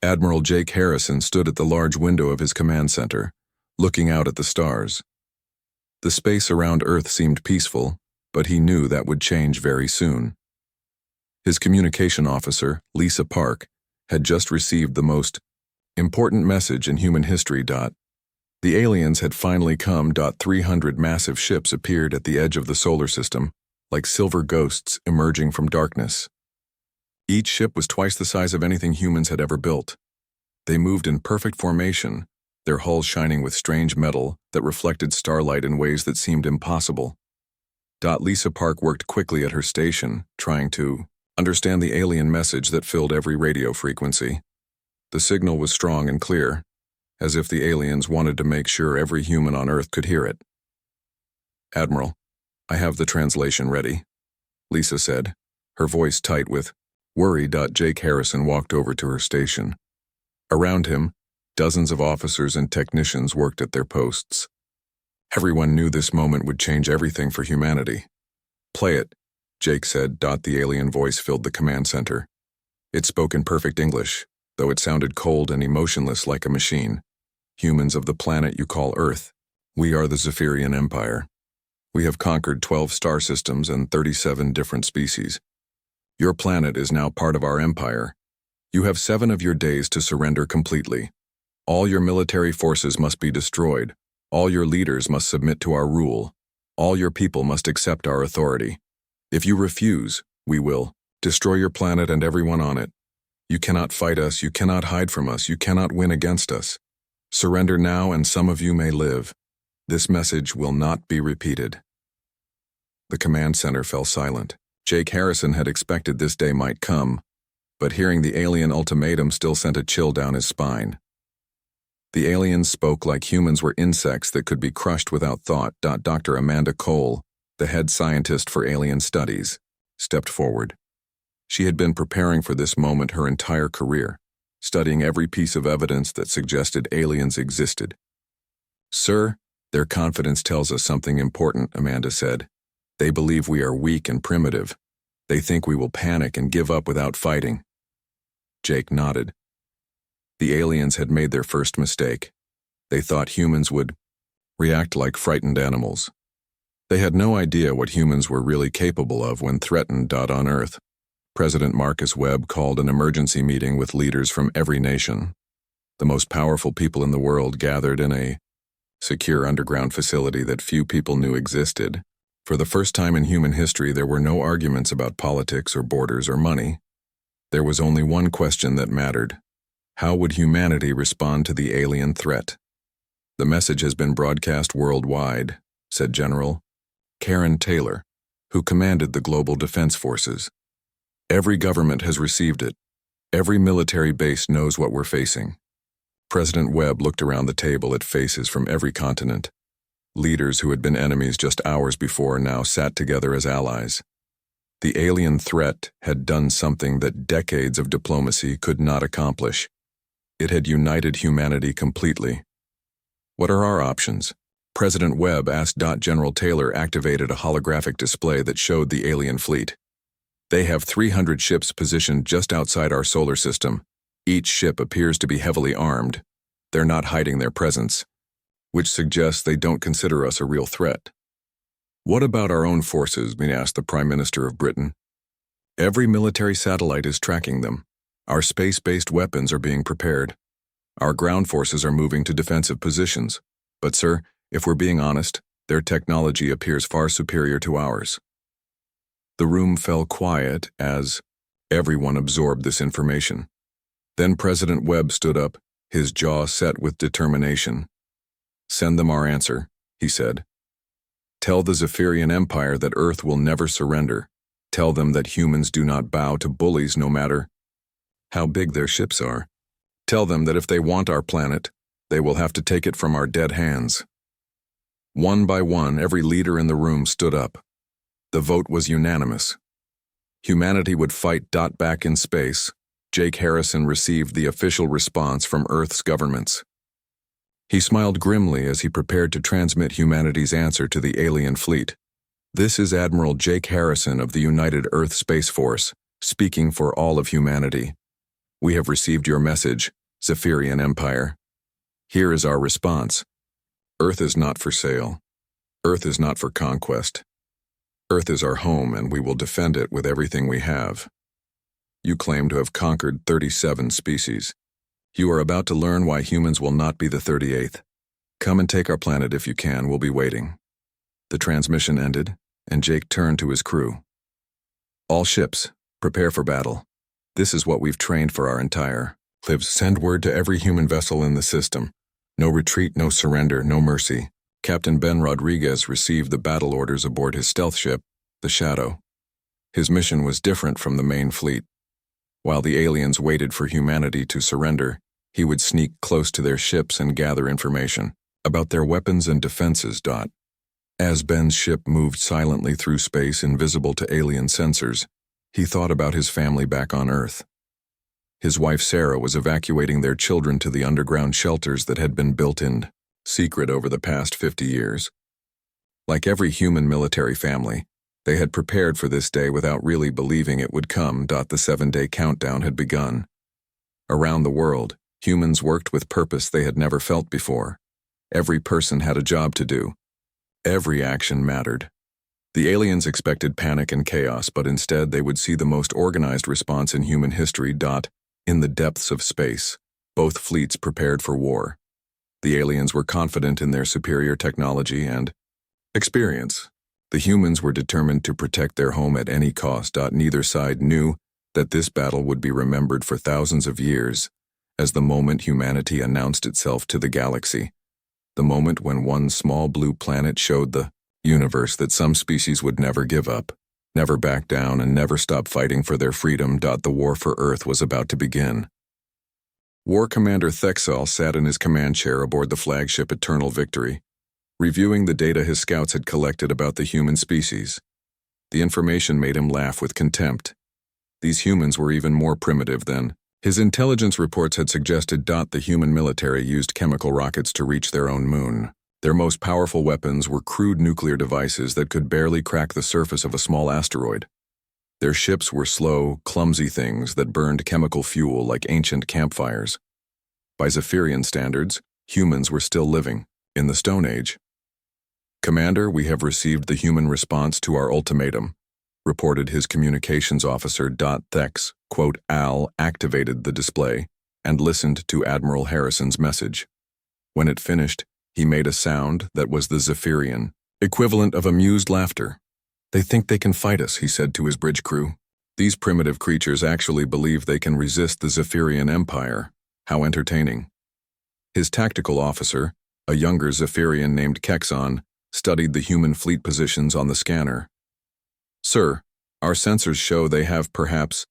Admiral Jake Harrison stood at the large window of his command center, looking out at the stars. The space around Earth seemed peaceful, but he knew that would change very soon. His communication officer, Lisa Park, had just received the most important message in human history. The aliens had finally come. 300 massive ships appeared at the edge of the solar system, like silver ghosts emerging from darkness. Each ship was twice the size of anything humans had ever built. They moved in perfect formation, their hulls shining with strange metal that reflected starlight in ways that seemed impossible. Lisa Park worked quickly at her station, trying to understand the alien message that filled every radio frequency. The signal was strong and clear, as if the aliens wanted to make sure every human on Earth could hear it. "Admiral, I have the translation ready," Lisa said, her voice tight with worry. Jake Harrison walked over to her station. Around him, dozens of officers and technicians worked at their posts. Everyone knew this moment would change everything for humanity. "Play it," Jake said. The alien voice filled the command center. It spoke in perfect English, though it sounded cold and emotionless like a machine. "Humans of the planet you call Earth, we are the Zephyrian Empire. We have conquered 12 star systems and 37 different species. Your planet is now part of our empire. You have 7 of your days to surrender completely. All your military forces must be destroyed. All your leaders must submit to our rule. All your people must accept our authority. If you refuse, we will destroy your planet and everyone on it. You cannot fight us, you cannot hide from us, you cannot win against us. Surrender now and some of you may live. This message will not be repeated." The command center fell silent. Jake Harrison had expected this day might come, but hearing the alien ultimatum still sent a chill down his spine. The aliens spoke like humans were insects that could be crushed without thought. Dr. Amanda Cole, the head scientist for alien studies, stepped forward. She had been preparing for this moment her entire career, studying every piece of evidence that suggested aliens existed. "Sir, their confidence tells us something important," Amanda said. "They believe we are weak and primitive. They think we will panic and give up without fighting." Jake nodded. The aliens had made their first mistake. They thought humans would react like frightened animals. They had no idea what humans were really capable of when threatened. On Earth, President Marcus Webb called an emergency meeting with leaders from every nation. The most powerful people in the world gathered in a secure underground facility that few people knew existed. For the first time in human history, there were no arguments about politics or borders or money. There was only one question that mattered. How would humanity respond to the alien threat? "The message has been broadcast worldwide," said General Karen Taylor, who commanded the Global Defense Forces. "Every government has received it. Every military base knows what we're facing." President Webb looked around the table at faces from every continent. Leaders who had been enemies just hours before now sat together as allies. The alien threat had done something that decades of diplomacy could not accomplish. It had united humanity completely. "What are our options?" President Webb asked. General Taylor activated a holographic display that showed the alien fleet. "They have 300 ships positioned just outside our solar system. Each ship appears to be heavily armed. They're not hiding their presence, which suggests they don't consider us a real threat." "What about our own forces?" asked the Prime Minister of Britain. "Every military satellite is tracking them. Our space-based weapons are being prepared. Our ground forces are moving to defensive positions. But, sir, if we're being honest, their technology appears far superior to ours." The room fell quiet as everyone absorbed this information. Then President Webb stood up, his jaw set with determination. "Send them our answer," he said. "Tell the Zephyrian Empire that Earth will never surrender. Tell them that humans do not bow to bullies no matter how big their ships are. Tell them that if they want our planet, they will have to take it from our dead hands." One by one, every leader in the room stood up. The vote was unanimous. Humanity would fight. Back in space, Jake Harrison received the official response from Earth's governments. He smiled grimly as he prepared to transmit humanity's answer to the alien fleet. "This is Admiral Jake Harrison of the United Earth Space Force, speaking for all of humanity. We have received your message, Zephyrian Empire. Here is our response. Earth is not for sale. Earth is not for conquest. Earth is our home, and we will defend it with everything we have. You claim to have conquered 37 species. You are about to learn why humans will not be the 38th. Come and take our planet if you can, we'll be waiting. The transmission ended, and Jake turned to his crew. All ships, prepare for battle. This is what we've trained for our entire lives. Send word to every human vessel in the system. No retreat, no surrender, no mercy. Captain Ben Rodriguez received the battle orders aboard his stealth ship, the Shadow. His mission was different from the main fleet. While the aliens waited for humanity to surrender, he would sneak close to their ships and gather information about their weapons and defenses. As Ben's ship moved silently through space, invisible to alien sensors, he thought about his family back on Earth. His wife Sarah was evacuating their children to the underground shelters that had been built in secret over the past 50 years. Like every human military family, they had prepared for this day without really believing it would come. The 7-day countdown had begun. Around the world, humans worked with purpose they had never felt before. Every person had a job to do. Every action mattered. The aliens expected panic and chaos, but instead they would see the most organized response in human history. In the depths of space, both fleets prepared for war. The aliens were confident in their superior technology and experience. The humans were determined to protect their home at any cost. Neither side knew that this battle would be remembered for thousands of years as the moment humanity announced itself to the galaxy. The moment when one small blue planet showed the universe that some species would never give up, never back down, and never stop fighting for their freedom. The war for Earth was about to begin. War Commander Thexal sat in his command chair aboard the flagship Eternal Victory, reviewing the data his scouts had collected about the human species. The information made him laugh with contempt. These humans were even more primitive than his intelligence reports had suggested. The human military used chemical rockets to reach their own moon. Their most powerful weapons were crude nuclear devices that could barely crack the surface of a small asteroid. Their ships were slow, clumsy things that burned chemical fuel like ancient campfires. By Zephyrian standards, humans were still living in the Stone Age. Commander, we have received the human response to our ultimatum, reported his communications officer. Thex, Al, activated the display and listened to Admiral Harrison's message. When it finished, he made a sound that was the Zephyrian equivalent of amused laughter. They think they can fight us, he said to his bridge crew. These primitive creatures actually believe they can resist the Zephyrian Empire. How entertaining. His tactical officer, a younger Zephyrian named Kexon, studied the human fleet positions on the scanner. Sir, our sensors show they have perhaps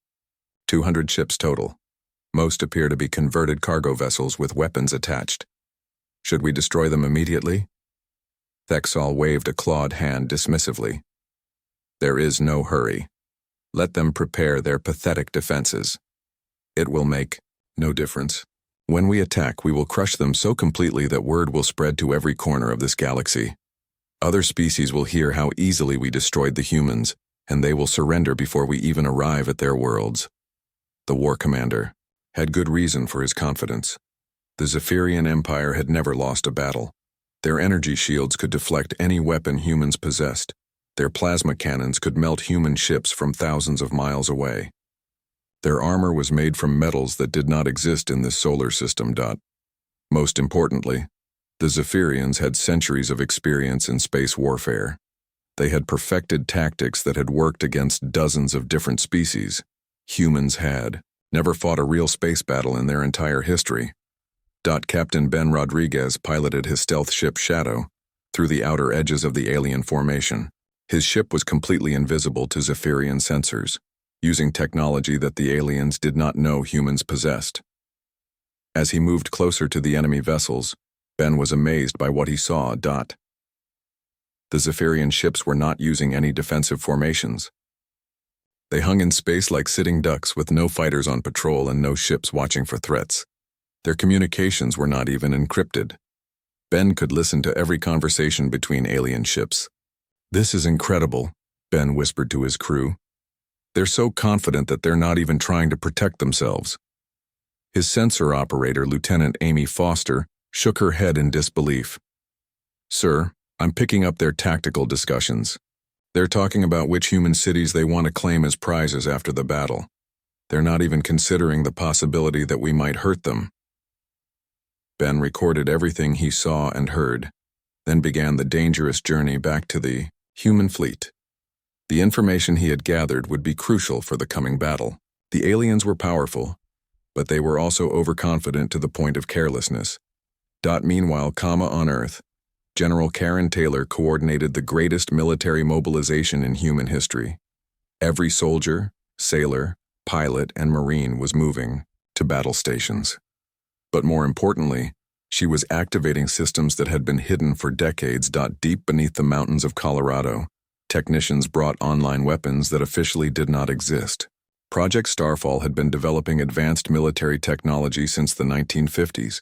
200 ships total. Most appear to be converted cargo vessels with weapons attached. Should we destroy them immediately? Thexal waved a clawed hand dismissively. There is no hurry. Let them prepare their pathetic defenses. It will make no difference. When we attack, we will crush them so completely that word will spread to every corner of this galaxy. Other species will hear how easily we destroyed the humans, and they will surrender before we even arrive at their worlds. The war commander had good reason for his confidence. The Zephyrian Empire had never lost a battle. Their energy shields could deflect any weapon humans possessed. Their plasma cannons could melt human ships from thousands of miles away. Their armor was made from metals that did not exist in this solar system. Most importantly, the Zephyrians had centuries of experience in space warfare. They had perfected tactics that had worked against dozens of different species. Humans had never fought a real space battle in their entire history. Captain Ben Rodriguez piloted his stealth ship Shadow through the outer edges of the alien formation. His ship was completely invisible to Zephyrian sensors, using technology that the aliens did not know humans possessed. As he moved closer to the enemy vessels, Ben was amazed by what he saw. The Zephyrian ships were not using any defensive formations. They hung in space like sitting ducks with no fighters on patrol and no ships watching for threats. Their communications were not even encrypted. Ben could listen to every conversation between alien ships. This is incredible, Ben whispered to his crew. They're so confident that they're not even trying to protect themselves. His sensor operator, Lieutenant Amy Foster, shook her head in disbelief. "Sir, I'm picking up their tactical discussions. They're talking about which human cities they want to claim as prizes after the battle. They're not even considering the possibility that we might hurt them." Ben recorded everything he saw and heard, then began the dangerous journey back to the human fleet. The information he had gathered would be crucial for the coming battle. The aliens were powerful, but they were also overconfident to the point of carelessness. Meanwhile, on Earth, General Karen Taylor coordinated the greatest military mobilization in human history. Every soldier, sailor, pilot, and Marine was moving to battle stations. But more importantly, she was activating systems that had been hidden for decades. Deep beneath the mountains of Colorado, technicians brought online weapons that officially did not exist. Project Starfall had been developing advanced military technology since the 1950s,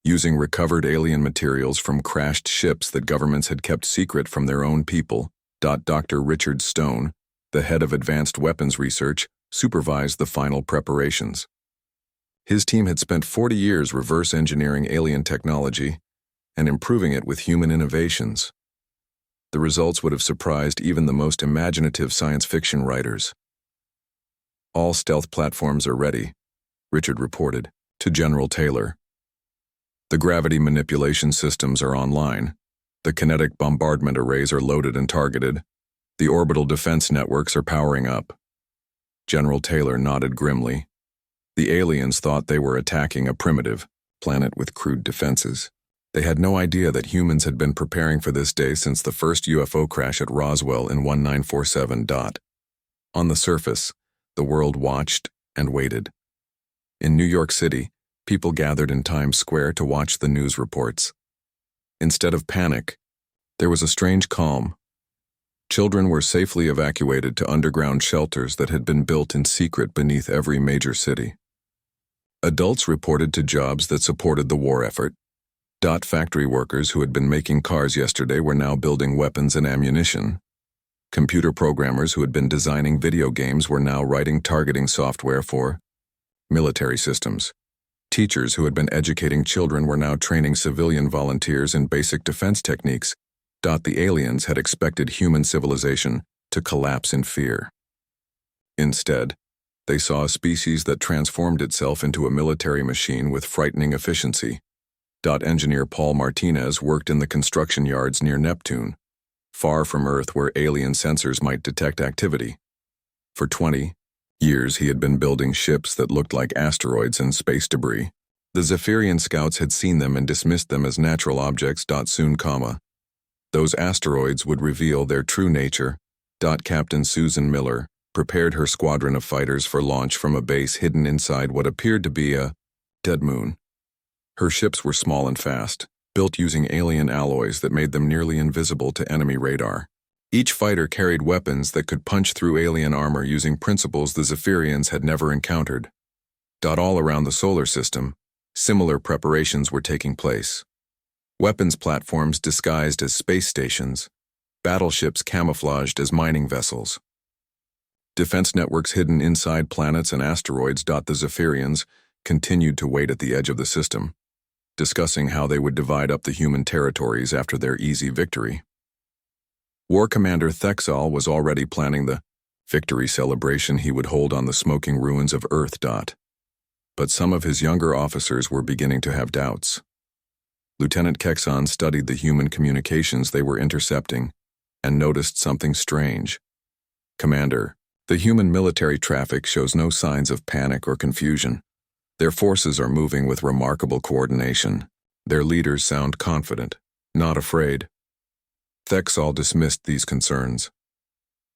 using recovered alien materials from crashed ships that governments had kept secret from their own people. Dr. Richard Stone, the head of advanced weapons research, supervised the final preparations. His team had spent 40 years reverse engineering alien technology and improving it with human innovations. The results would have surprised even the most imaginative science fiction writers. "All stealth platforms are ready," Richard reported to General Taylor. "The gravity manipulation systems are online. The kinetic bombardment arrays are loaded and targeted. The orbital defense networks are powering up." General Taylor nodded grimly. The aliens thought they were attacking a primitive planet with crude defenses. They had no idea that humans had been preparing for this day since the first UFO crash at Roswell in 1947. On the surface, the world watched and waited. In New York City, people gathered in Times Square to watch the news reports. Instead of panic, there was a strange calm. Children were safely evacuated to underground shelters that had been built in secret beneath every major city. Adults reported to jobs that supported the war effort. Factory workers who had been making cars yesterday were now building weapons and ammunition. Computer programmers who had been designing video games were now writing targeting software for military systems. Teachers who had been educating children were now training civilian volunteers in basic defense techniques. The aliens had expected human civilization to collapse in fear. Instead, they saw a species that transformed itself into a military machine with frightening efficiency. Engineer Paul Martinez worked in the construction yards near Neptune, far from Earth where alien sensors might detect activity. For 20 years he had been building ships that looked like asteroids and space debris. The Zephyrian scouts had seen them and dismissed them as natural objects. Soon, those asteroids would reveal their true nature. Captain Susan Miller prepared her squadron of fighters for launch from a base hidden inside what appeared to be a dead moon. Her ships were small and fast, built using alien alloys that made them nearly invisible to enemy radar. Each fighter carried weapons that could punch through alien armor using principles the Zephyrians had never encountered. All around the solar system, similar preparations were taking place. Weapons platforms disguised as space stations, battleships camouflaged as mining vessels. Defense networks hidden inside planets and asteroids. The Zephyrians continued to wait at the edge of the system, discussing how they would divide up the human territories after their easy victory. War Commander Thexal was already planning the victory celebration he would hold on the smoking ruins of Earth. But some of his younger officers were beginning to have doubts. Lieutenant Kexon studied the human communications they were intercepting and noticed something strange. "Commander, the human military traffic shows no signs of panic or confusion. Their forces are moving with remarkable coordination. Their leaders sound confident, not afraid." Thexal dismissed these concerns.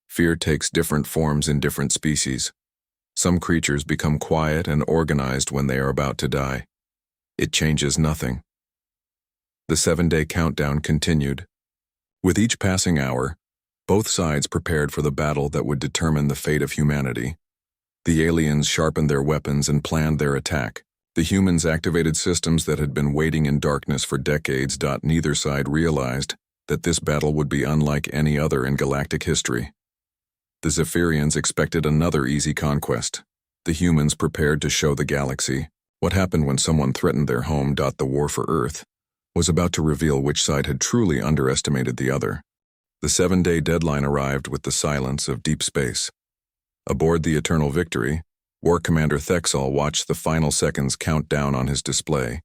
Fear takes different forms in different species. Some creatures become quiet and organized when they are about to die. It changes nothing. The 7-day countdown continued. With each passing hour, both sides prepared for the battle that would determine the fate of humanity. The aliens sharpened their weapons and planned their attack. The humans activated systems that had been waiting in darkness for decades. Neither side realized that this battle would be unlike any other in galactic history. The Zephyrians expected another easy conquest. The humans prepared to show the galaxy What happened when someone threatened their home. The war for Earth was about to reveal which side had truly underestimated the other. The 7-day deadline arrived with the silence of deep space. Aboard the Eternal Victory, War Commander Thexol watched the final seconds count down on his display.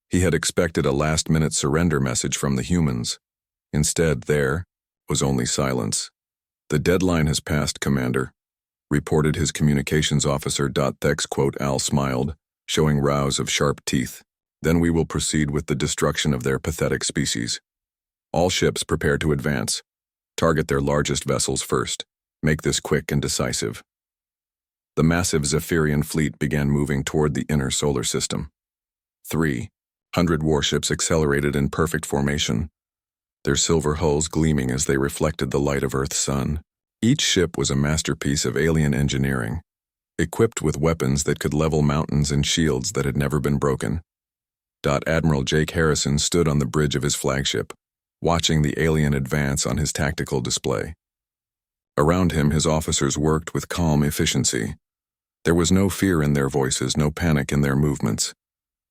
He had expected a last-minute surrender message from the humans. Instead, there was only silence. "The deadline has passed, Commander," reported his communications officer. Thex, Al smiled, showing rows of sharp teeth. "Then we will proceed with the destruction of their pathetic species. All ships prepare to advance. Target their largest vessels first. Make this quick and decisive." The massive Zephyrian fleet began moving toward the inner solar system. 300 warships accelerated in perfect formation, their silver hulls gleaming as they reflected the light of Earth's sun. Each ship was a masterpiece of alien engineering, equipped with weapons that could level mountains and shields that had never been broken. Admiral Jake Harrison stood on the bridge of his flagship, watching the alien advance on his tactical display. Around him, his officers worked with calm efficiency. There was no fear in their voices, no panic in their movements.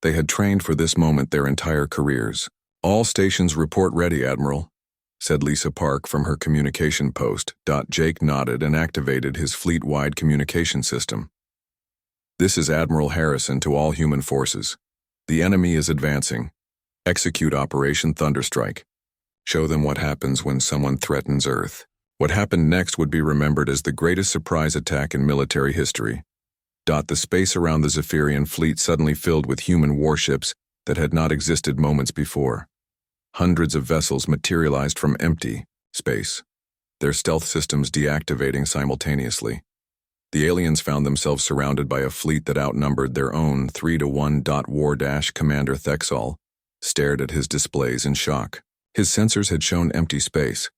They had trained for this moment their entire careers. "All stations report ready, Admiral," said Lisa Park from her communication post. Jake nodded and activated his fleet-wide communication system. "This is Admiral Harrison to all human forces. The enemy is advancing. Execute Operation Thunderstrike. Show them what happens when someone threatens Earth." What happened next would be remembered as the greatest surprise attack in military history. The space around the Zephyrian fleet suddenly filled with human warships that had not existed moments before. Hundreds of vessels materialized from empty space, their stealth systems deactivating simultaneously. The aliens found themselves surrounded by a fleet that outnumbered their own 3-1. War Commander Thexol stared at his displays in shock. His sensors had shown empty space.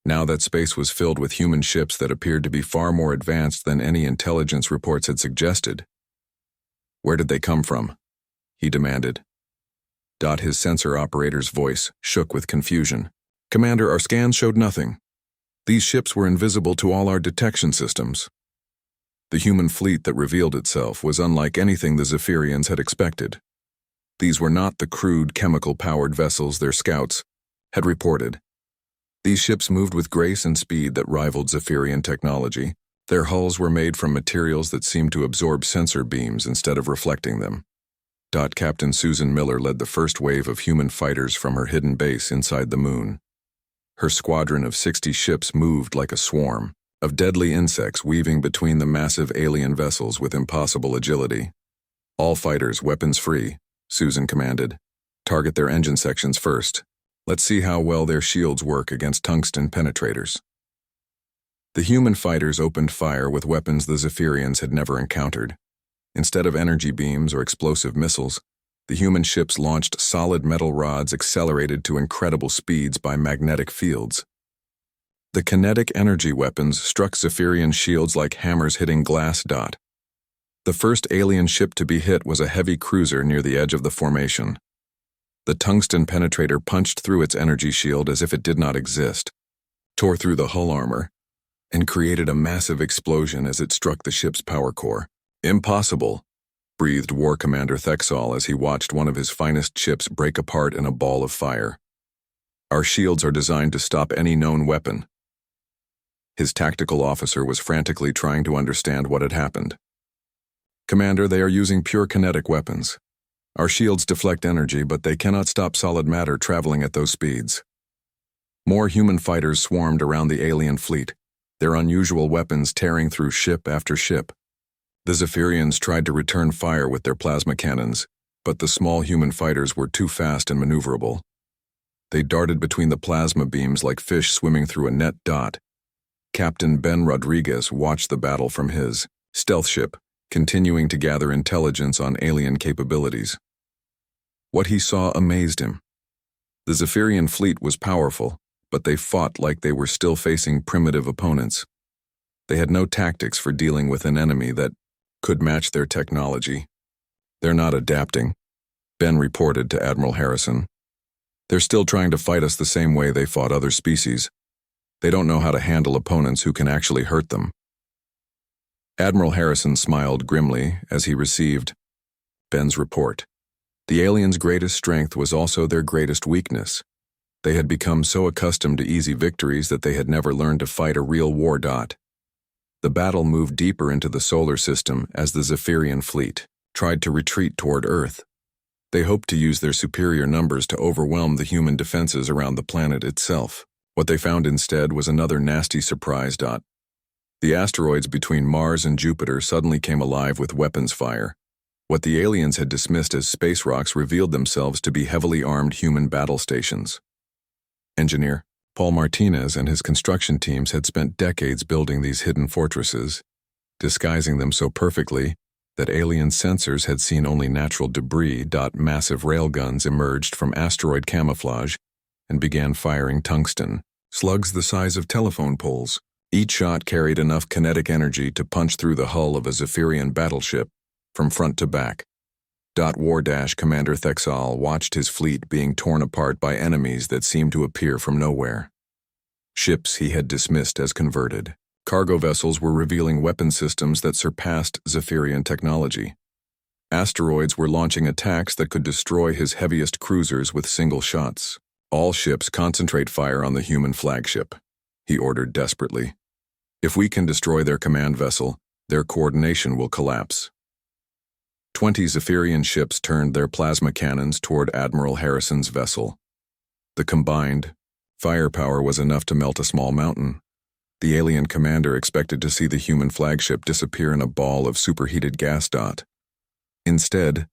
Now that space was filled with human ships that appeared to be far more advanced than any intelligence reports had suggested. "Where did they come from?" he demanded. His sensor operator's voice shook with confusion. "Commander, our scans showed nothing. These ships were invisible to all our detection systems." The human fleet that revealed itself was unlike anything the Zephyrians had expected. These were not the crude, chemical-powered vessels their scouts had reported. These ships moved with grace and speed that rivaled Zephyrian technology. Their hulls were made from materials that seemed to absorb sensor beams instead of reflecting them. Captain Susan Miller led the first wave of human fighters from her hidden base inside the moon. Her squadron of 60 ships moved like a swarm of deadly insects weaving between the massive alien vessels with impossible agility. "All fighters, weapons free," Susan commanded. "Target their engine sections first. Let's see how well their shields work against tungsten penetrators." The human fighters opened fire with weapons the Zephyrians had never encountered. Instead of energy beams or explosive missiles, the human ships launched solid metal rods accelerated to incredible speeds by magnetic fields. The kinetic energy weapons struck Zephyrian shields like hammers hitting glass. The first alien ship to be hit was a heavy cruiser near the edge of the formation. The tungsten penetrator punched through its energy shield as if it did not exist, tore through the hull armor, and created a massive explosion as it struck the ship's power core. "Impossible," breathed War Commander Thexol as he watched one of his finest ships break apart in a ball of fire. "Our shields are designed to stop any known weapon." His tactical officer was frantically trying to understand what had happened. "Commander, they are using pure kinetic weapons. Our shields deflect energy, but they cannot stop solid matter traveling at those speeds." More human fighters swarmed around the alien fleet, their unusual weapons tearing through ship after ship. The Zephyrians tried to return fire with their plasma cannons, but the small human fighters were too fast and maneuverable. They darted between the plasma beams like fish swimming through a net. Captain Ben Rodriguez watched the battle from his stealth ship, continuing to gather intelligence on alien capabilities. What he saw amazed him. The Zephyrian fleet was powerful, but they fought like they were still facing primitive opponents. They had no tactics for dealing with an enemy that could match their technology. "They're not adapting," Ben reported to Admiral Harrison. "They're still trying to fight us the same way they fought other species. They don't know how to handle opponents who can actually hurt them." Admiral Harrison smiled grimly as he received Ben's report. The aliens' greatest strength was also their greatest weakness. They had become so accustomed to easy victories that they had never learned to fight a real war. The battle moved deeper into the solar system as the Zephyrian fleet tried to retreat toward Earth. They hoped to use their superior numbers to overwhelm the human defenses around the planet itself. What they found instead was another nasty surprise. The asteroids between Mars and Jupiter suddenly came alive with weapons fire. What the aliens had dismissed as space rocks revealed themselves to be heavily armed human battle stations. Engineer Paul Martinez and his construction teams had spent decades building these hidden fortresses, disguising them so perfectly that alien sensors had seen only natural debris. Massive railguns emerged from asteroid camouflage and began firing tungsten slugs the size of telephone poles. Each shot carried enough kinetic energy to punch through the hull of a Zephyrian battleship from front to back. War Commander Thexal watched his fleet being torn apart by enemies that seemed to appear from nowhere. Ships he had dismissed as converted. Cargo vessels were revealing weapon systems that surpassed Zephyrian technology. Asteroids were launching attacks that could destroy his heaviest cruisers with single shots. All ships concentrate fire on the human flagship, he ordered desperately. If we can destroy their command vessel, their coordination will collapse. 20 Zephyrian ships turned their plasma cannons toward Admiral Harrison's vessel. The combined firepower was enough to melt a small mountain. The alien commander expected to see the human flagship disappear in a ball of superheated gas. Instead,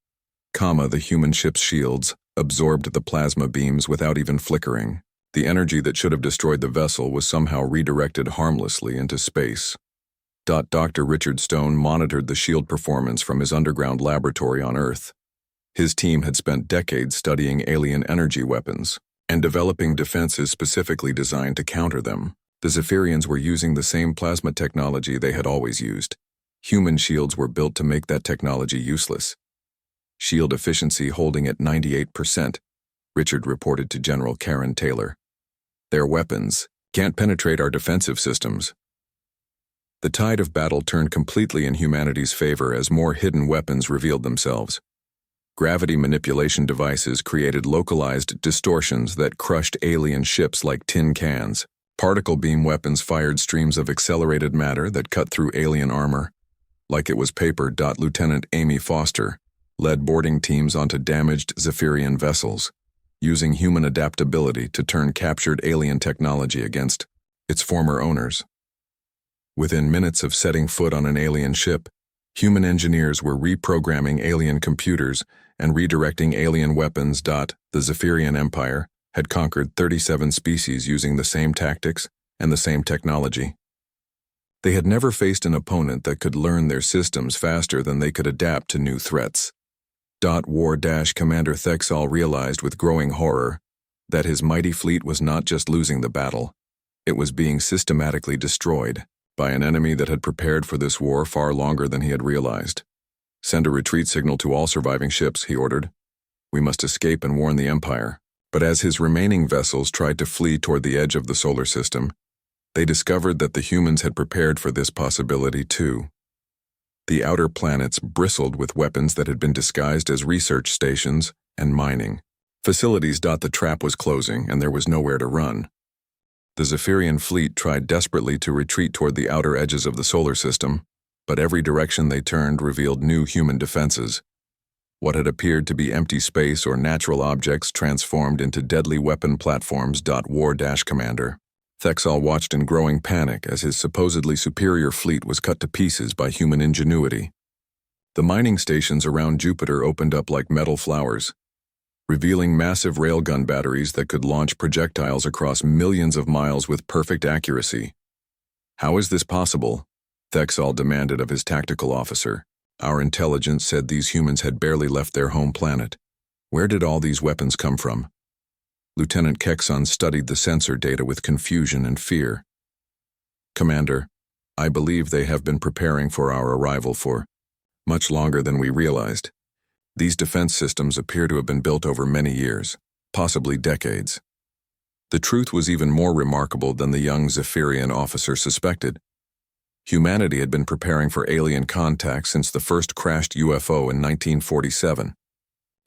the human ship's shields absorbed the plasma beams without even flickering. The energy that should have destroyed the vessel was somehow redirected harmlessly into space. Dr. Richard Stone monitored the shield performance from his underground laboratory on Earth. His team had spent decades studying alien energy weapons and developing defenses specifically designed to counter them. The Zephyrians were using the same plasma technology they had always used. Human shields were built to make that technology useless. Shield efficiency holding at 98%, Richard reported to General Karen Taylor. Their weapons can't penetrate our defensive systems. The tide of battle turned completely in humanity's favor as more hidden weapons revealed themselves. Gravity manipulation devices created localized distortions that crushed alien ships like tin cans. Particle beam weapons fired streams of accelerated matter that cut through alien armor like it was paper. Lieutenant Amy Foster led boarding teams onto damaged Zephyrian vessels, using human adaptability to turn captured alien technology against its former owners. Within minutes of setting foot on an alien ship, human engineers were reprogramming alien computers and redirecting alien weapons. The Zephyrian Empire had conquered 37 species using the same tactics and the same technology. They had never faced an opponent that could learn their systems faster than they could adapt to new threats. War Commander Thexal realized with growing horror that his mighty fleet was not just losing the battle, it was being systematically destroyed by an enemy that had prepared for this war far longer than he had realized. Send a retreat signal to all surviving ships, he ordered. We must escape and warn the Empire. But as his remaining vessels tried to flee toward the edge of the solar system, they discovered that the humans had prepared for this possibility too. The outer planets bristled with weapons that had been disguised as research stations and mining facilities. The trap was closing, and there was nowhere to run. The Zephyrian fleet tried desperately to retreat toward the outer edges of the solar system, but every direction they turned revealed new human defenses. What had appeared to be empty space or natural objects transformed into deadly weapon platforms. War Commander Thexal watched in growing panic as his supposedly superior fleet was cut to pieces by human ingenuity. The mining stations around Jupiter opened up like metal flowers, revealing massive railgun batteries that could launch projectiles across millions of miles with perfect accuracy. How is this possible? Thexal demanded of his tactical officer. Our intelligence said these humans had barely left their home planet. Where did all these weapons come from? Lieutenant Kexon studied the sensor data with confusion and fear. Commander, I believe they have been preparing for our arrival for much longer than we realized. These defense systems appear to have been built over many years, possibly decades. The truth was even more remarkable than the young Zephyrian officer suspected. Humanity had been preparing for alien contact since the first crashed UFO in 1947.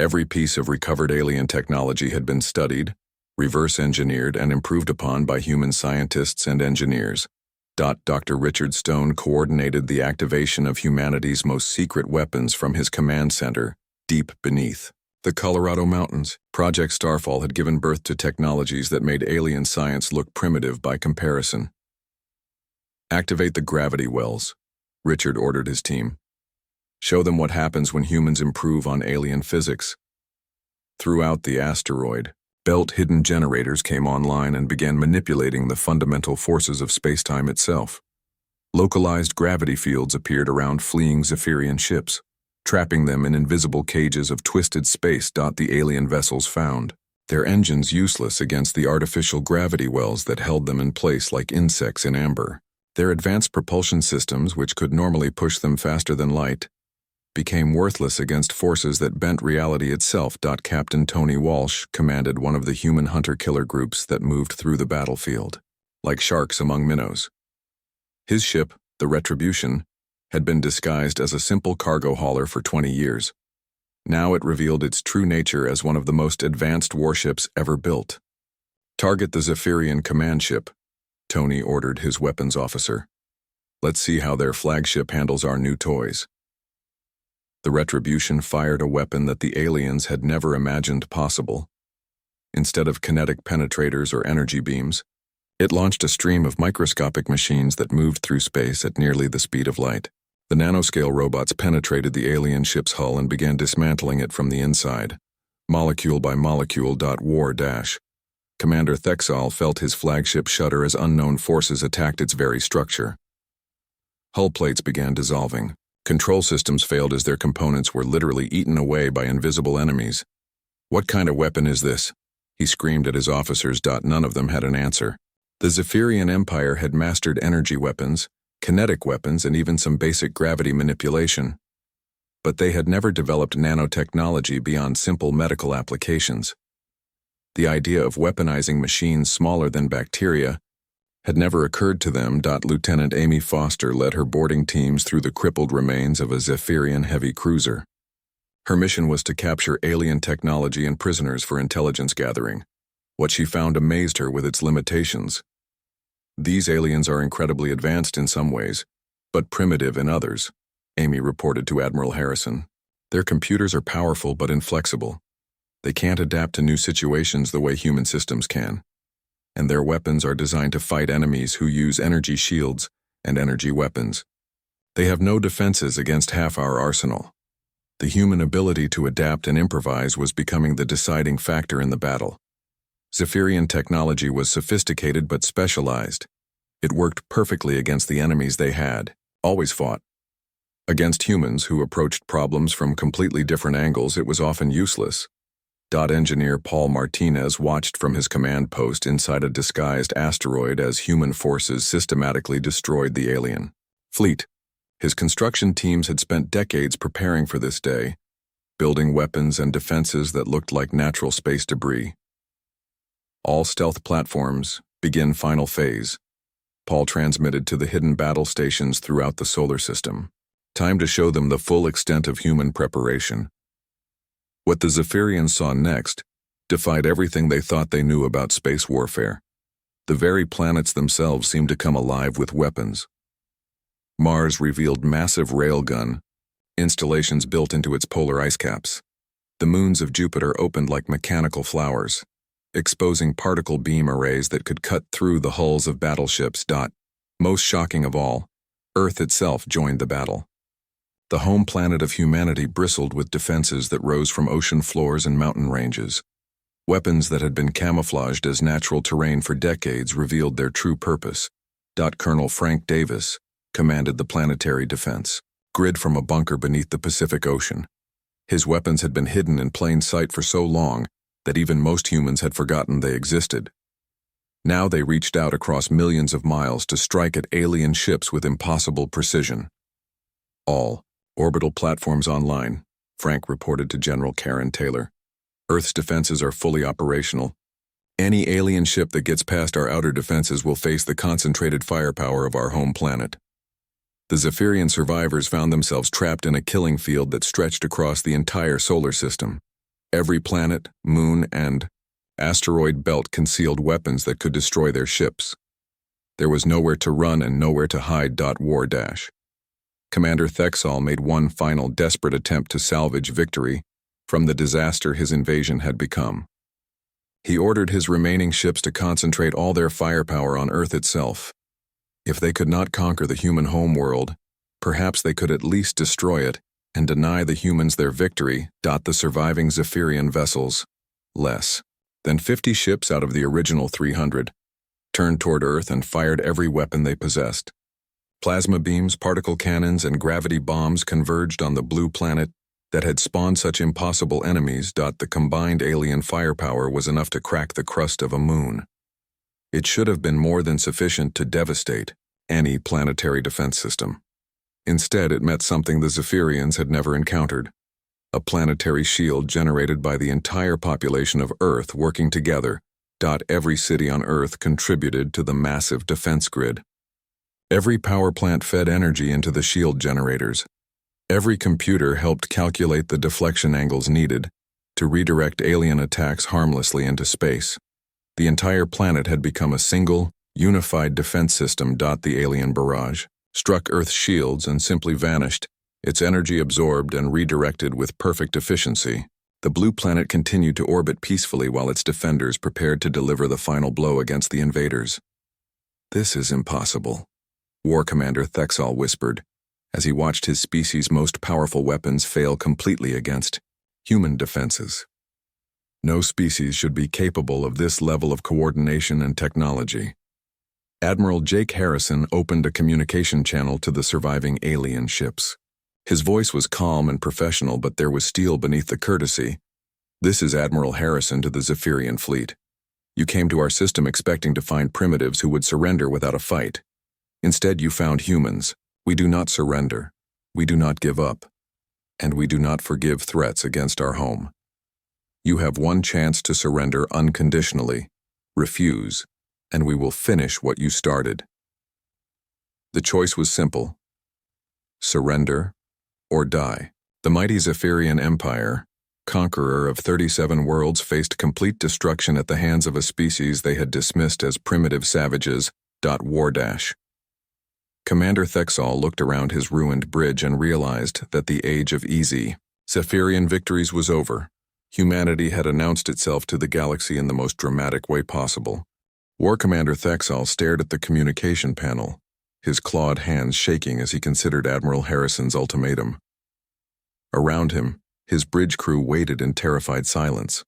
Every piece of recovered alien technology had been studied, reverse-engineered, and improved upon by human scientists and engineers. Dr. Richard Stone coordinated the activation of humanity's most secret weapons from his command center, deep beneath the Colorado Mountains. Project Starfall had given birth to technologies that made alien science look primitive by comparison. Activate the gravity wells, Richard ordered his team. Show them what happens when humans improve on alien physics. Throughout the asteroid belt, hidden generators came online and began manipulating the fundamental forces of spacetime itself. Localized gravity fields appeared around fleeing Zephyrian ships, trapping them in invisible cages of twisted space. The alien vessels found their engines useless against the artificial gravity wells that held them in place like insects in amber. Their advanced propulsion systems, which could normally push them faster than light, became worthless against forces that bent reality itself. Captain Tony Walsh commanded one of the human hunter-killer groups that moved through the battlefield, like sharks among minnows. His ship, the Retribution, had been disguised as a simple cargo hauler for 20 years. Now it revealed its true nature as one of the most advanced warships ever built. Target the Zephyrian command ship, Tony ordered his weapons officer. Let's see how their flagship handles our new toys. The Retribution fired a weapon that the aliens had never imagined possible. Instead of kinetic penetrators or energy beams, it launched a stream of microscopic machines that moved through space at nearly the speed of light. The nanoscale robots penetrated the alien ship's hull and began dismantling it from the inside, molecule by molecule. War. Commander Thexal felt his flagship shudder as unknown forces attacked its very structure. Hull plates began dissolving. Control systems failed as their components were literally eaten away by invisible enemies. What kind of weapon is this? He screamed at his officers. None of them had an answer. The Zephyrian Empire had mastered energy weapons, kinetic weapons, and even some basic gravity manipulation. But they had never developed nanotechnology beyond simple medical applications. The idea of weaponizing machines smaller than bacteria had never occurred to them. Lieutenant Amy Foster led her boarding teams through the crippled remains of a Zephyrian heavy cruiser. Her mission was to capture alien technology and prisoners for intelligence gathering. What she found amazed her with its limitations. These aliens are incredibly advanced in some ways, but primitive in others, Amy reported to Admiral Harrison. Their computers are powerful but inflexible. They can't adapt to new situations the way human systems can. And their weapons are designed to fight enemies who use energy shields and energy weapons. They have no defenses against half our arsenal. The human ability to adapt and improvise was becoming the deciding factor in the battle. Zephyrian technology was sophisticated but specialized. It worked perfectly against the enemies they had always fought. Against humans who approached problems from completely different angles, it was often useless. Engineer Paul Martinez watched from his command post inside a disguised asteroid as human forces systematically destroyed the alien fleet. His construction teams had spent decades preparing for this day, building weapons and defenses that looked like natural space debris. All stealth platforms, begin final phase, Paul transmitted to the hidden battle stations throughout the solar system. Time to show them the full extent of human preparation. What the Zephyrians saw next defied everything they thought they knew about space warfare. The very planets themselves seemed to come alive with weapons. Mars revealed massive railgun installations built into its polar ice caps. The moons of Jupiter opened like mechanical flowers, exposing particle beam arrays that could cut through the hulls of battleships. Most shocking of all, Earth itself joined the battle. The home planet of humanity bristled with defenses that rose from ocean floors and mountain ranges. Weapons that had been camouflaged as natural terrain for decades revealed their true purpose. Colonel Frank Davis commanded the planetary defense, grid from a bunker beneath the Pacific Ocean. His weapons had been hidden in plain sight for so long that even most humans had forgotten they existed. Now they reached out across millions of miles to strike at alien ships with impossible precision. All orbital platforms online, Frank reported to General Karen Taylor. Earth's defenses are fully operational. Any alien ship that gets past our outer defenses will face the concentrated firepower of our home planet. The Zephyrian survivors found themselves trapped in a killing field that stretched across the entire solar system. Every planet, moon, and asteroid belt concealed weapons that could destroy their ships. There was nowhere to run and nowhere to hide. War. Commander Thexol made one final desperate attempt to salvage victory from the disaster his invasion had become. He ordered his remaining ships to concentrate all their firepower on Earth itself. If they could not conquer the human homeworld, perhaps they could at least destroy it and deny the humans their victory. The surviving Zephyrian vessels, less than 50 ships out of the original 300, turned toward Earth and fired every weapon they possessed. Plasma beams, particle cannons, and gravity bombs converged on the blue planet that had spawned such impossible enemies. The combined alien firepower was enough to crack the crust of a moon. It should have been more than sufficient to devastate any planetary defense system. Instead, it met something the Zephyrians had never encountered: a planetary shield generated by the entire population of Earth working together. Every city on Earth contributed to the massive defense grid. Every power plant fed energy into the shield generators. Every computer helped calculate the deflection angles needed to redirect alien attacks harmlessly into space. The entire planet had become a single, unified defense system. The alien barrage struck Earth's shields and simply vanished, its energy absorbed and redirected with perfect efficiency. The blue planet continued to orbit peacefully while its defenders prepared to deliver the final blow against the invaders. "This is impossible," War Commander Thexol whispered, as he watched his species' most powerful weapons fail completely against human defenses. No species should be capable of this level of coordination and technology. Admiral Jake Harrison opened a communication channel to the surviving alien ships. His voice was calm and professional, but there was steel beneath the courtesy. "This is Admiral Harrison to the Zephyrian fleet. You came to our system expecting to find primitives who would surrender without a fight. Instead, you found humans. We do not surrender. We do not give up. And we do not forgive threats against our home. You have one chance to surrender unconditionally. Refuse, and we will finish what you started." The choice was simple: surrender or die. The mighty Zephyrian Empire, conqueror of 37 worlds, faced complete destruction at the hands of a species they had dismissed as primitive savages. War. Commander Thexol looked around his ruined bridge and realized that the age of easy Zephyrian victories was over. Humanity had announced itself to the galaxy in the most dramatic way possible. War Commander Thexol stared at the communication panel, his clawed hands shaking as he considered Admiral Harrison's ultimatum. Around him, his bridge crew waited in terrified silence.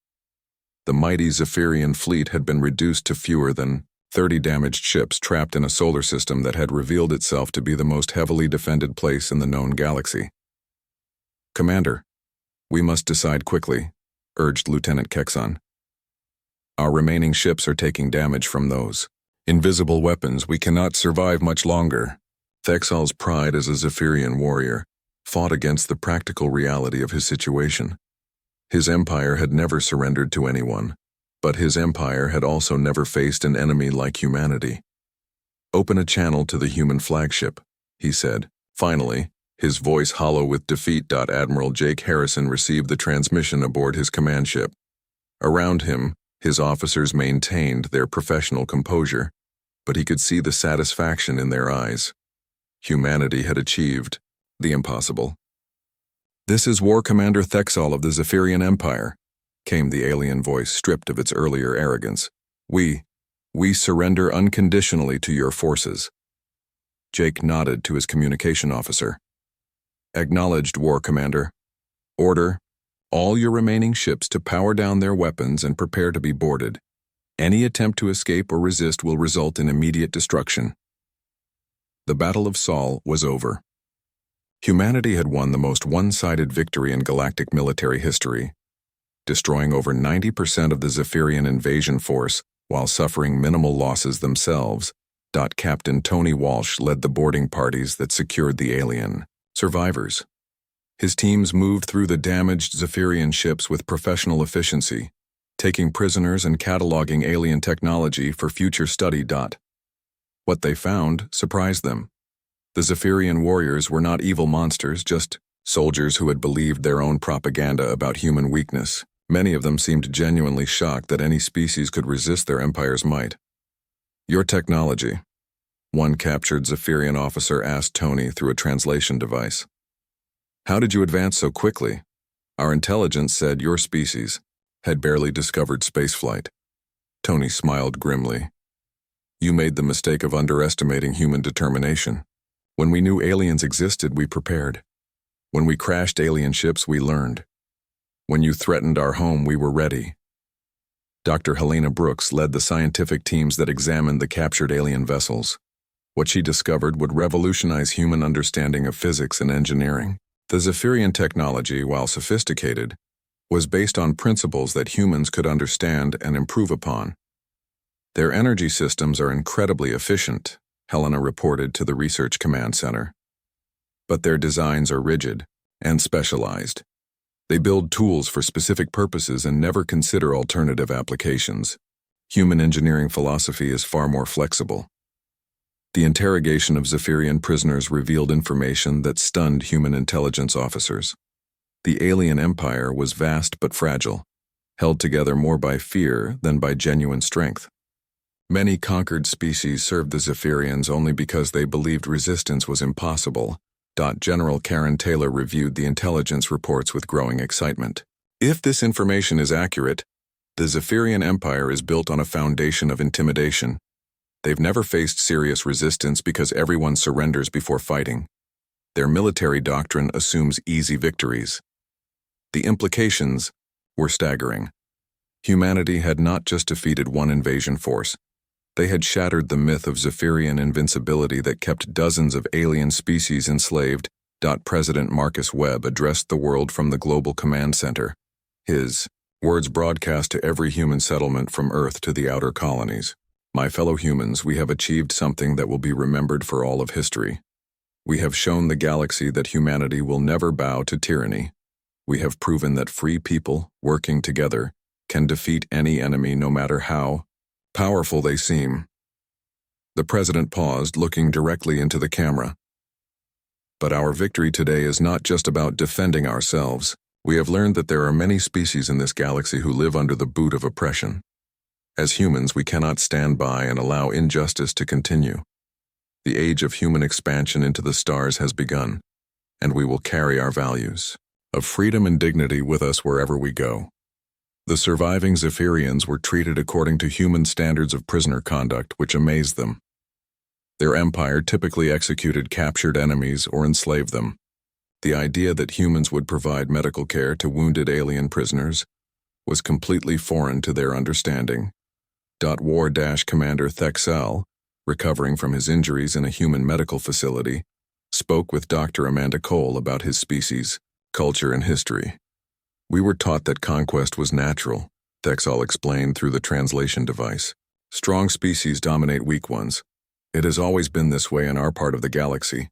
The mighty Zephyrian fleet had been reduced to fewer than 30 damaged ships trapped in a solar system that had revealed itself to be the most heavily defended place in the known galaxy. "Commander, we must decide quickly," urged Lieutenant Kexon. "Our remaining ships are taking damage from those invisible weapons. We cannot survive much longer." Thexol's pride as a Zephyrian warrior fought against the practical reality of his situation. His empire had never surrendered to anyone, but his empire had also never faced an enemy like humanity. "Open a channel to the human flagship," he said. Finally, his voice hollow with defeat. Admiral Jake Harrison received the transmission aboard his command ship. Around him, his officers maintained their professional composure, but he could see the satisfaction in their eyes. Humanity had achieved the impossible. "This is War Commander Thexol of the Zephyrian Empire," came the alien voice, stripped of its earlier arrogance. We surrender unconditionally to your forces." Jake nodded to his communication officer. "Acknowledged, War Commander. Order all your remaining ships to power down their weapons and prepare to be boarded. Any attempt to escape or resist will result in immediate destruction." The Battle of Sol was over. Humanity had won the most one-sided victory in galactic military history, destroying over 90% of the Zephyrian invasion force while suffering minimal losses themselves. Captain Tony Walsh led the boarding parties that secured the alien survivors. His teams moved through the damaged Zephyrian ships with professional efficiency, taking prisoners and cataloging alien technology for future study. What they found surprised them. The Zephyrian warriors were not evil monsters, just soldiers who had believed their own propaganda about human weakness. Many of them seemed genuinely shocked that any species could resist their empire's might. "Your technology," one captured Zephyrian officer asked Tony through a translation device. "How did you advance so quickly? Our intelligence said your species had barely discovered spaceflight." Tony smiled grimly. "You made the mistake of underestimating human determination. When we knew aliens existed, we prepared. When we crashed alien ships, we learned. When you threatened our home, we were ready." Dr. Helena Brooks led the scientific teams that examined the captured alien vessels. What she discovered would revolutionize human understanding of physics and engineering. The Zephyrian technology, while sophisticated, was based on principles that humans could understand and improve upon. "Their energy systems are incredibly efficient," Helena reported to the Research Command Center. "But their designs are rigid and specialized. They build tools for specific purposes and never consider alternative applications. Human engineering philosophy is far more flexible." The interrogation of Zephyrian prisoners revealed information that stunned human intelligence officers. The alien empire was vast but fragile, held together more by fear than by genuine strength. Many conquered species served the Zephyrians only because they believed resistance was impossible. General Karen Taylor reviewed the intelligence reports with growing excitement. "If this information is accurate, the Zephyrian Empire is built on a foundation of intimidation. They've never faced serious resistance because everyone surrenders before fighting. Their military doctrine assumes easy victories." The implications were staggering. Humanity had not just defeated one invasion force. They had shattered the myth of Zephyrian invincibility that kept dozens of alien species enslaved. President Marcus Webb addressed the world from the Global Command Center. His words broadcast to every human settlement from Earth to the outer colonies. "My fellow humans, we have achieved something that will be remembered for all of history. We have shown the galaxy that humanity will never bow to tyranny. We have proven that free people, working together, can defeat any enemy no matter how powerful they seem." The president paused, looking directly into the camera. "But our victory today is not just about defending ourselves. We have learned that there are many species in this galaxy who live under the boot of oppression. As humans, we cannot stand by and allow injustice to continue. The age of human expansion into the stars has begun, and we will carry our values of freedom and dignity with us wherever we go." The surviving Zephyrians were treated according to human standards of prisoner conduct, which amazed them. Their empire typically executed captured enemies or enslaved them. The idea that humans would provide medical care to wounded alien prisoners was completely foreign to their understanding. War Commander Thexel, recovering from his injuries in a human medical facility, spoke with Dr. Amanda Cole about his species, culture, and history. "We were taught that conquest was natural," Thexel explained through the translation device. "Strong species dominate weak ones. It has always been this way in our part of the galaxy.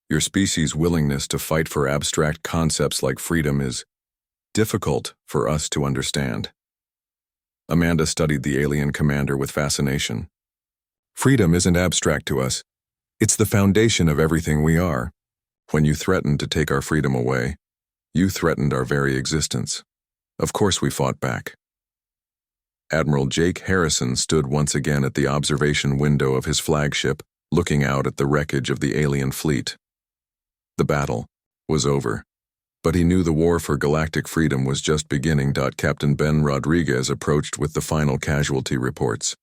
Your species' willingness to fight for abstract concepts like freedom is difficult for us to understand." Amanda studied the alien commander with fascination. "Freedom isn't abstract to us. It's the foundation of everything we are. When you threatened to take our freedom away, you threatened our very existence. Of course we fought back." Admiral Jake Harrison stood once again at the observation window of his flagship, looking out at the wreckage of the alien fleet. The battle was over, but he knew the war for galactic freedom was just beginning. Captain Ben Rodriguez approached with the final casualty reports.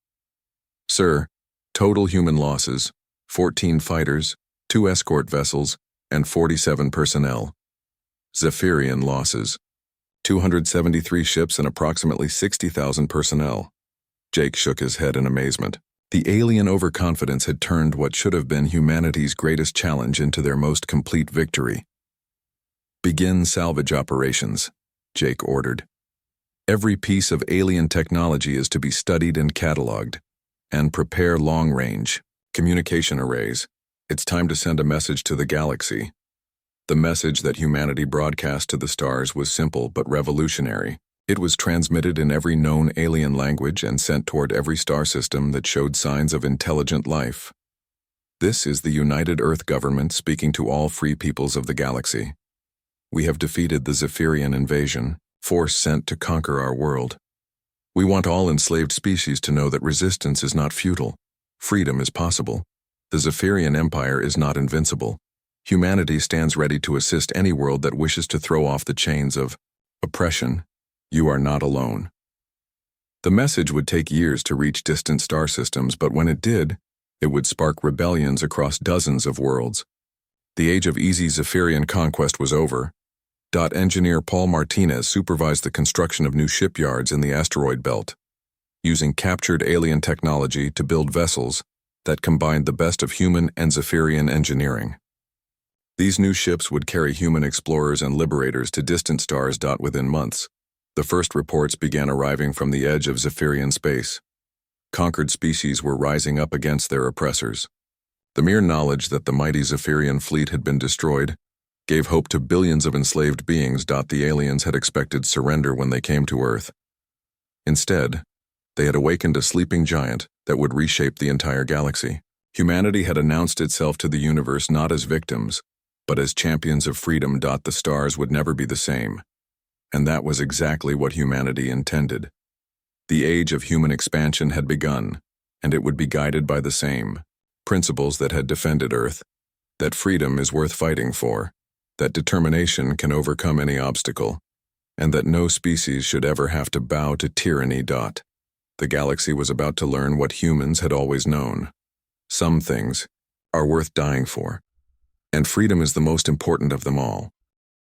"Sir, total human losses, 14 fighters, 2 escort vessels, and 47 personnel. Zephyrian losses, 273 ships and approximately 60,000 personnel." Jake shook his head in amazement. The alien overconfidence had turned what should have been humanity's greatest challenge into their most complete victory. "Begin salvage operations," Jake ordered. "Every piece of alien technology is to be studied and cataloged. And prepare long-range communication arrays. It's time to send a message to the galaxy." The message that humanity broadcast to the stars was simple but revolutionary. It was transmitted in every known alien language and sent toward every star system that showed signs of intelligent life. This is the United Earth government speaking to all free peoples of the galaxy. We have defeated the Zephyrian invasion, force sent to conquer our world. We want all enslaved species to know that resistance is not futile. Freedom is possible. The Zephyrian Empire is not invincible. Humanity stands ready to assist any world that wishes to throw off the chains of oppression. You are not alone. The message would take years to reach distant star systems, but when it did, it would spark rebellions across dozens of worlds. The age of easy Zephyrian conquest was over. Engineer Paul Martinez supervised the construction of new shipyards in the asteroid belt, using captured alien technology to build vessels that combined the best of human and Zephyrian engineering. These new ships would carry human explorers and liberators to distant stars. Within months, the first reports began arriving from the edge of Zephyrian space. Conquered species were rising up against their oppressors. The mere knowledge that the mighty Zephyrian fleet had been destroyed gave hope to billions of enslaved beings. The aliens had expected surrender when they came to Earth. Instead, they had awakened a sleeping giant that would reshape the entire galaxy. Humanity had announced itself to the universe not as victims, but as champions of freedom. The stars would never be the same. And that was exactly what humanity intended. The age of human expansion had begun, and it would be guided by the same principles that had defended Earth, that freedom is worth fighting for, that determination can overcome any obstacle, and that no species should ever have to bow to tyranny. The galaxy was about to learn what humans had always known. Some things are worth dying for, and freedom is the most important of them all.